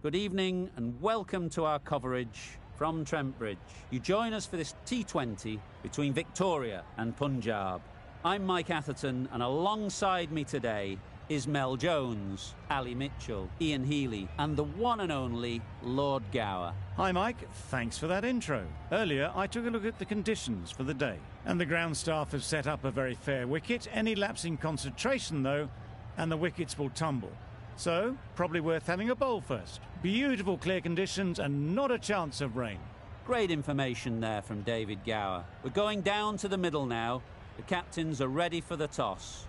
Good evening and welcome to our coverage from Trent Bridge. You join us for this T20 between Victoria and Punjab. I'm Mike Atherton, and alongside me today is Mel Jones, Ali Mitchell, Ian Healy and the one and only Lord Gower. Hi Mike, thanks for that intro. Earlier I took a look at the conditions for the day, and the ground staff have set up a very fair wicket. Any lapse in concentration though and the wickets will tumble. So, probably worth having a bowl first. Beautiful clear conditions and not a chance of rain. Great information there from David Gower. We're going down to the middle now. The captains are ready for the toss.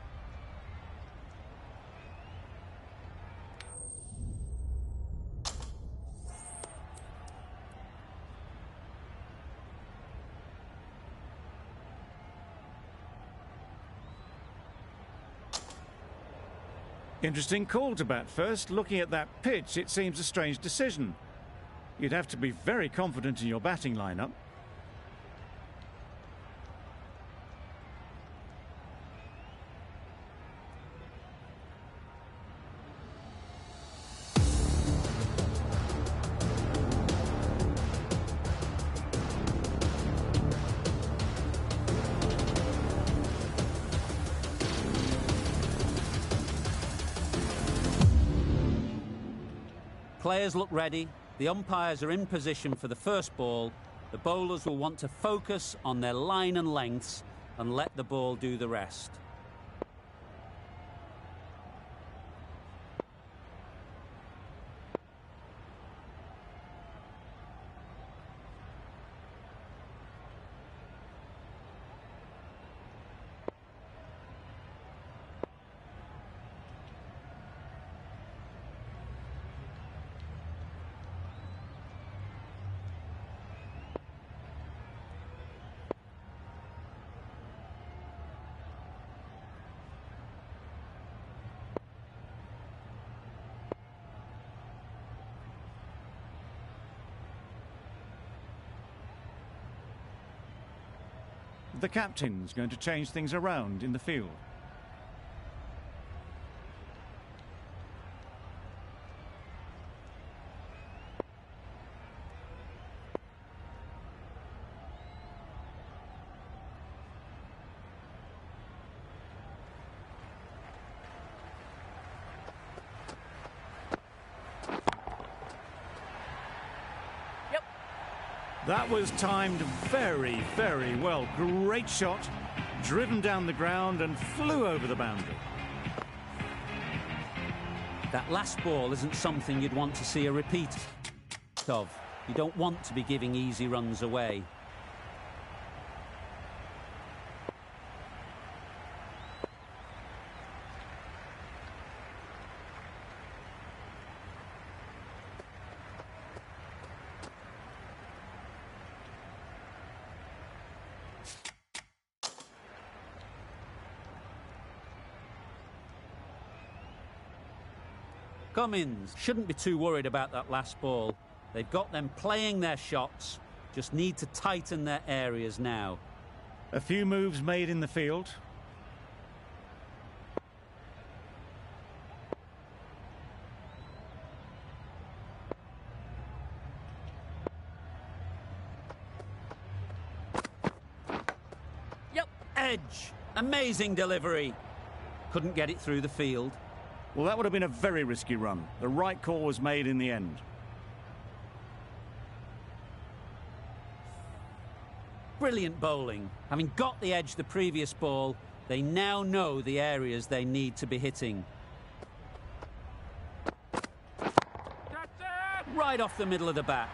Interesting call to bat first. Looking at that pitch, it seems a strange decision. You'd have to be very confident in your batting lineup. Players look ready, the umpires are in position for the first ball. The bowlers will want to focus on their line and lengths and let the ball do the rest. The captain's going to change things around in the field. That was timed very, very well. Great shot, driven down the ground and flew over the boundary. That last ball isn't something you'd want to see a repeat of. You don't want to be giving easy runs away. Cummins shouldn't be too worried about that last ball. They've got them playing their shots, just need to tighten their areas now. A few moves made in the field. Yep, edge. Amazing delivery. Couldn't get it through the field. Well, that would have been a very risky run. The right call was made in the end. Brilliant bowling. Having got the edge the previous ball, they now know the areas they need to be hitting. Right off the middle of the bat.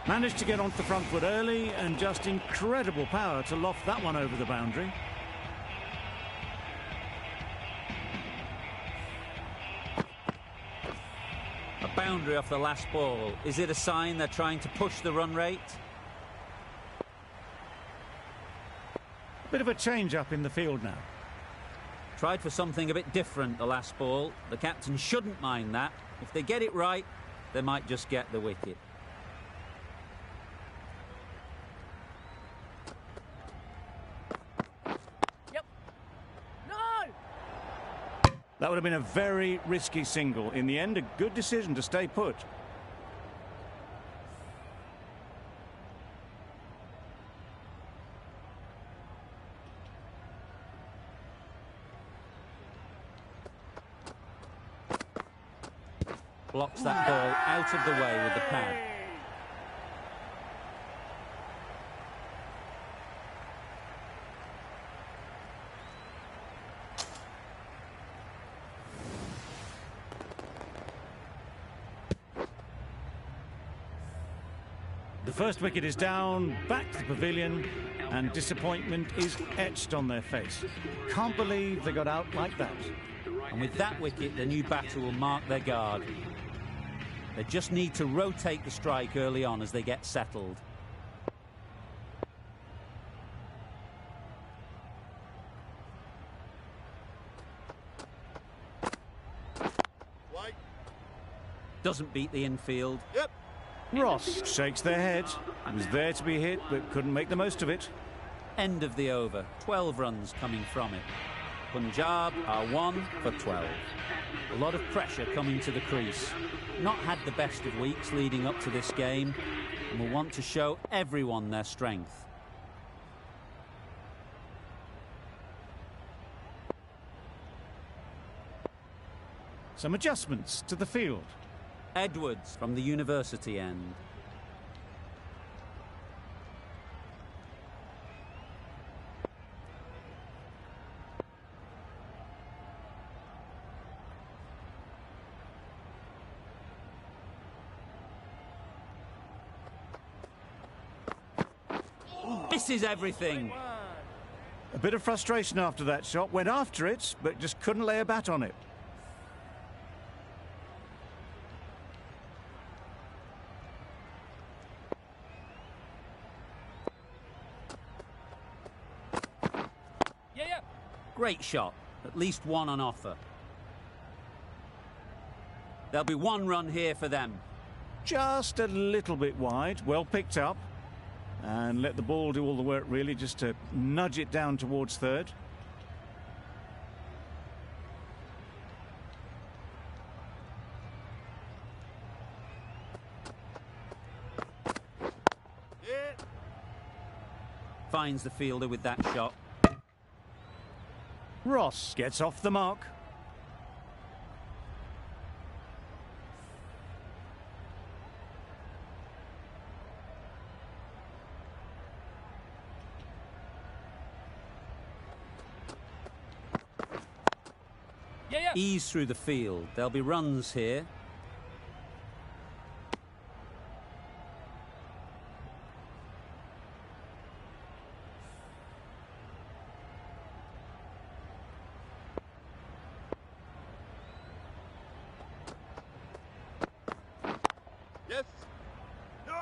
Managed to get onto the front foot early and just incredible power to loft that one over the boundary. Boundary off the last ball. Is it a sign they're trying to push the run rate? Bit of a change up in the field now. Tried for something a bit different the last ball. The captain shouldn't mind that. If they get it right, they might just get the wicket. That would have been a very risky single. In the end, a good decision to stay put. Blocks that ball out of the way with the pad. The first wicket is down, back to the pavilion, and disappointment is etched on their face. Can't believe they got out like that. And with that wicket, the new batter will mark their guard. They just need to rotate the strike early on as they get settled. Doesn't beat the infield. Yep. Ross shakes their head. It was there to be hit, but couldn't make the most of it. End of the over. 12 runs coming from it. Punjab are 1 for 12. A lot of pressure coming to the crease. Not had the best of weeks leading up to this game, and will want to show everyone their strength. Some adjustments to the field. Edwards from the university end. This is everything. A bit of frustration after that shot. Went after it, but just couldn't lay a bat on it. Great shot. At least one on offer. There'll be 1 run here for them. Just a little bit wide. Well picked up. And let the ball do all the work, really, just to nudge it down towards third. Yeah. Finds the fielder with that shot. Ross gets off the mark. Ease through the field. There'll be runs here. Yes. No.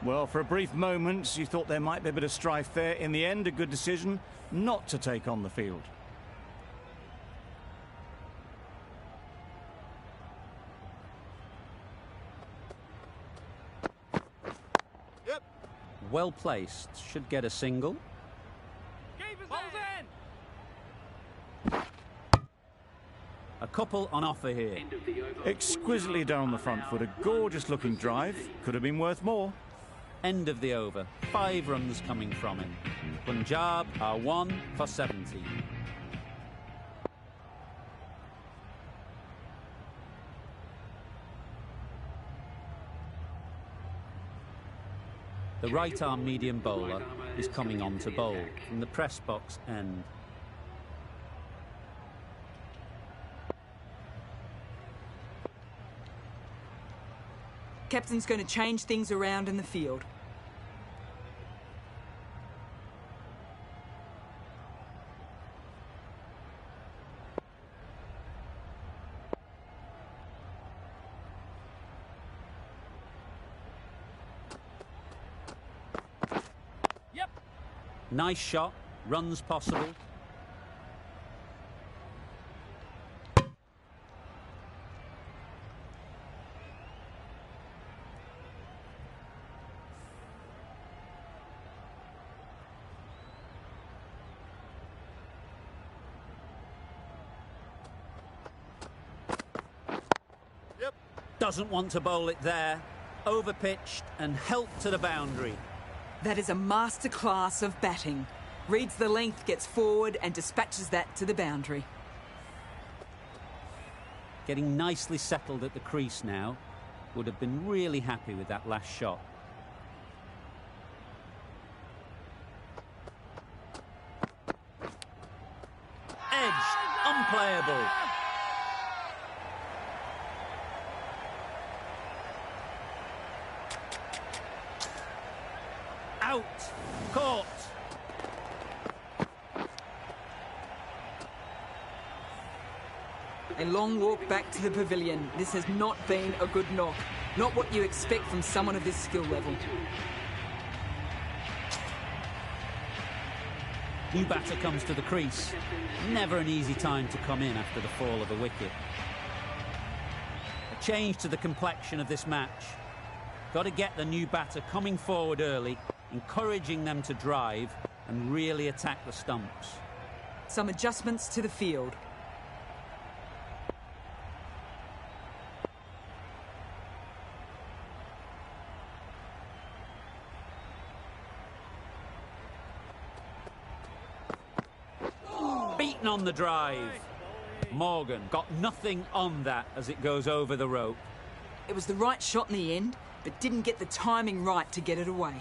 Well, for a brief moment, you thought there might be a bit of strife there. In the end, a good decision not to take on the field. Well placed. Should get a single. A couple on offer here. Exquisitely done on the front foot. A gorgeous looking drive. Could have been worth more. End of the over. 5 runs coming from him. Punjab are 1 for 17. The right-arm medium bowler is coming on to bowl from the press box end. Captain's going to change things around in the field. Nice shot, runs possible. Doesn't want to bowl it there. Overpitched and helped to the boundary. That is a masterclass of batting. Reads the length, gets forward and dispatches that to the boundary. Getting nicely settled at the crease now. Would have been really happy with that last shot. Edged, unplayable. Out, caught. A long walk back to the pavilion. This has not been a good knock. Not what you expect from someone of this skill level. New batter comes to the crease. Never an easy time to come in after the fall of a wicket. A change to the complexion of this match. Got to get the new batter coming forward early, encouraging them to drive and really attack the stumps. Some adjustments to the field. Beaten on the drive. Morgan got nothing on that as it goes over the rope. It was the right shot in the end, but didn't get the timing right to get it away.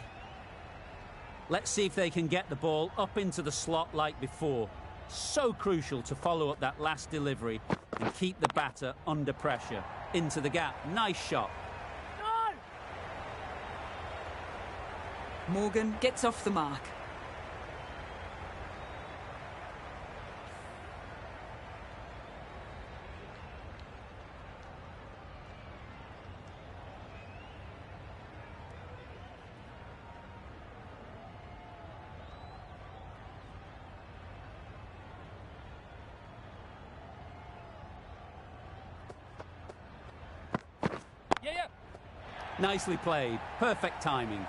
Let's see if they can get the ball up into the slot like before. So crucial to follow up that last delivery and keep the batter under pressure. Into the gap. Nice shot. Morgan gets off the mark. Nicely played. Perfect timing.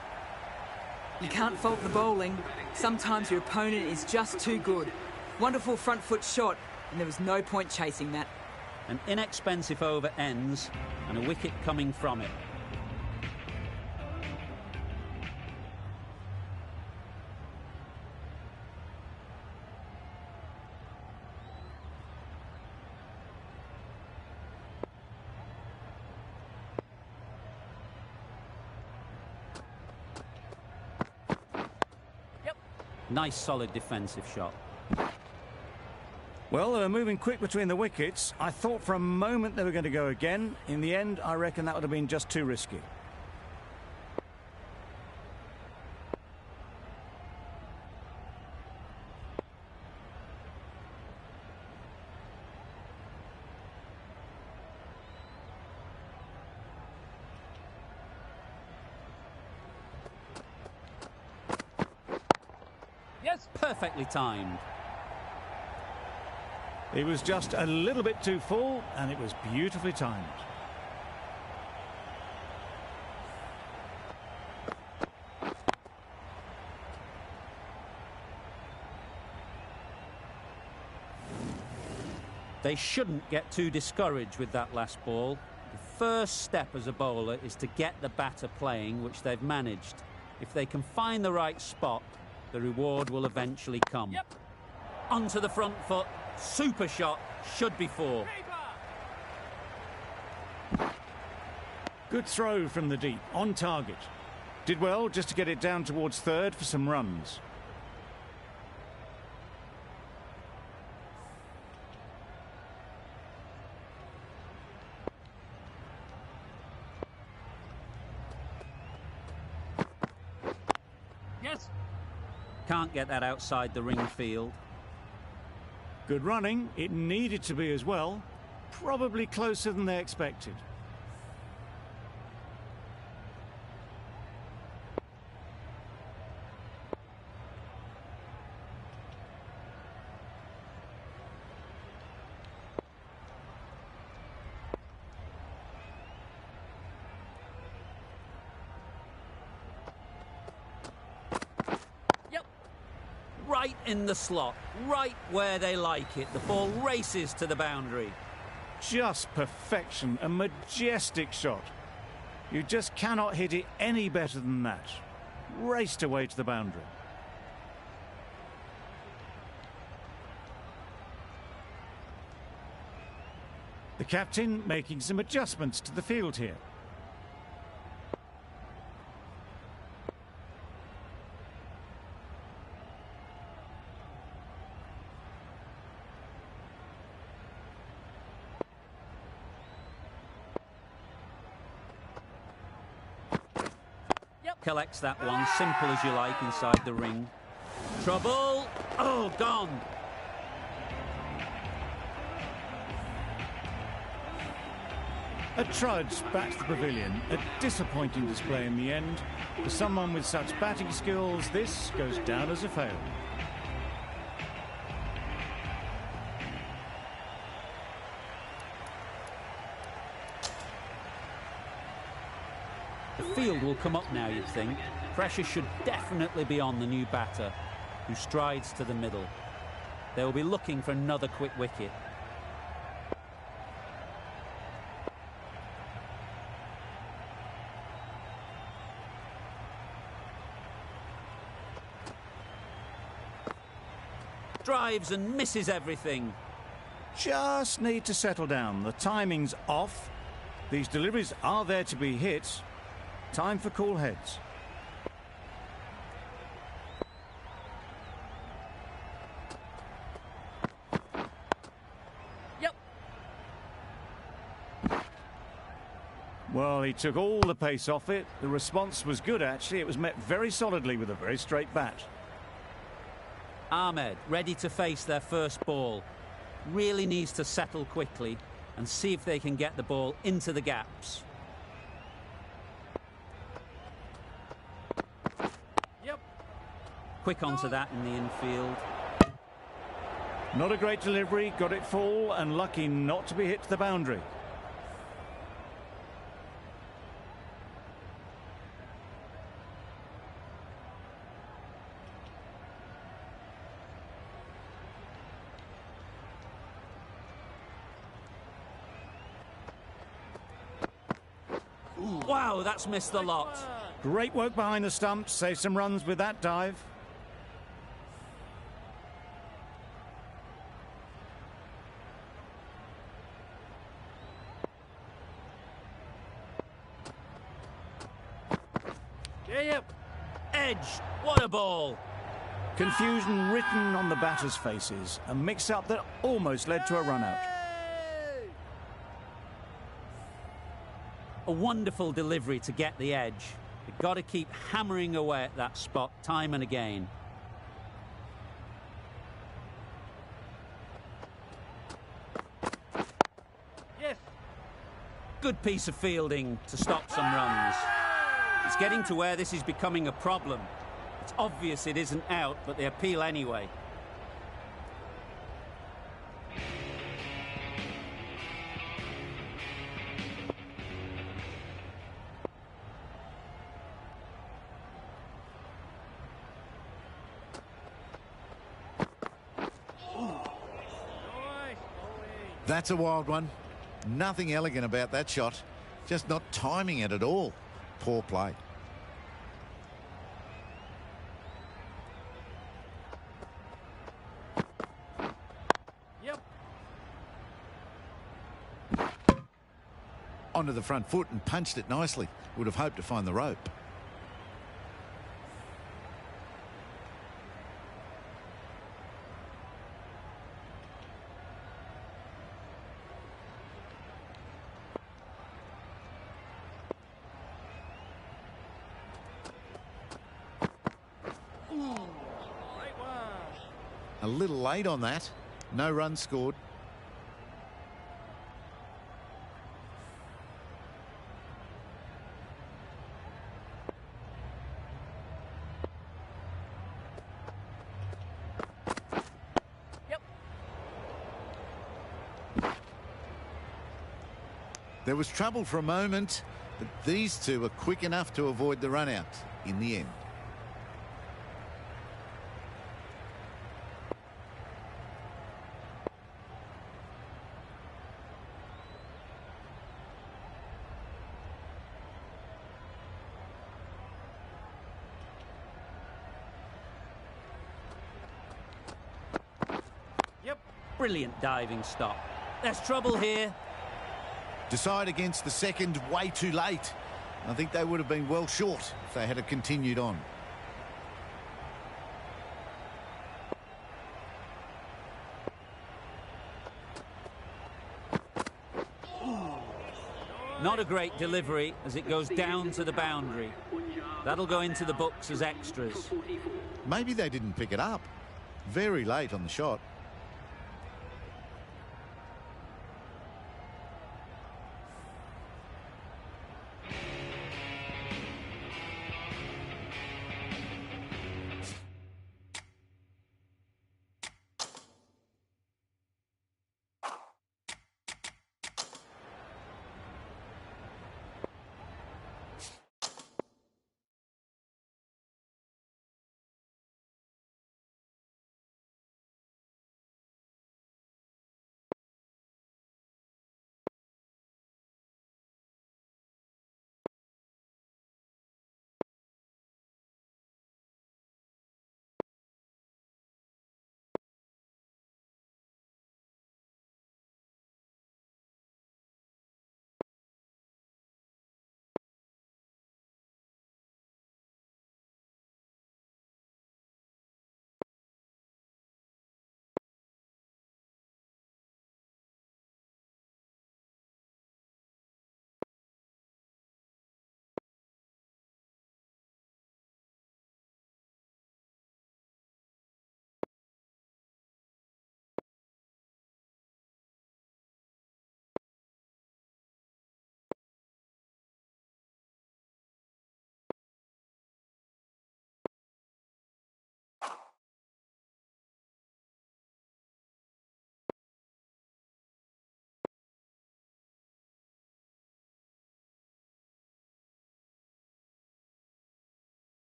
You can't fault the bowling. Sometimes your opponent is just too good. Wonderful front foot shot, and there was no point chasing that. An inexpensive over ends, and a wicket coming from it. Nice, solid defensive shot. Well, they were moving quick between the wickets. I thought for a moment they were going to go again. In the end, I reckon that would have been just too risky. Perfectly timed. It was just a little bit too full, and it was beautifully timed. They shouldn't get too discouraged with that last ball. The first step as a bowler is to get the batter playing, which they've managed. If they can find the right spot, the reward will eventually come. Onto the front foot. Super shot. Should be four. Good throw from the deep. On target. Did well just to get it down towards third for some runs. Can't get that outside the ring field. Good running. It needed to be as well. Probably closer than they expected. Right in the slot, right where they like it. The ball races to the boundary. just perfection, a majestic shot. You just cannot hit it any better than that. Raced away to the boundary. The captain making some adjustments to the field here. Collects that one, simple as you like, inside the ring. Trouble! Oh, gone! A trudge back to the pavilion. A disappointing display in the end. For someone with such batting skills, this goes down as a fail. The field will come up now, you'd think. Pressure should definitely be on the new batter, who strides to the middle. They will be looking for another quick wicket. Drives and misses everything. Just need to settle down. The timing's off. These deliveries are there to be hit. Time for cool heads. Yep. Well, he took all the pace off it. The response was good, actually. It was met very solidly with a very straight bat. Ahmed ready to face their first ball. Really needs to settle quickly and see if they can get the ball into the gaps. Yep. Quick onto that in the infield. Not a great delivery, got it full and lucky not to be hit to the boundary. Wow, that's missed the lot. Great work behind the stumps, save some runs with that dive. Yep. Edge, what a ball. Confusion written on the batters' faces. A mix-up that almost led to a run-out. A wonderful delivery to get the edge. They've got to keep hammering away at that spot time and again. Yes. Good piece of fielding to stop some runs. It's getting to where this is becoming a problem. It's obvious it isn't out, but they appeal anyway. That's a wild one. Nothing elegant about that shot. Just not timing it at all. Poor play. Yep. Onto the front foot and punched it nicely. Would have hoped to find the rope. A little late on that. No runs scored. Yep. There was trouble for a moment, but these two are quick enough to avoid the run out in the end. Brilliant diving stop. There's trouble here. Decide against the second way too late. I think they would have been well short if they had continued on. Not a great delivery as it goes down to the boundary. That'll go into the books as extras. Maybe they didn't pick it up. Very late on the shot.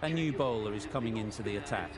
A new bowler is coming into the attack.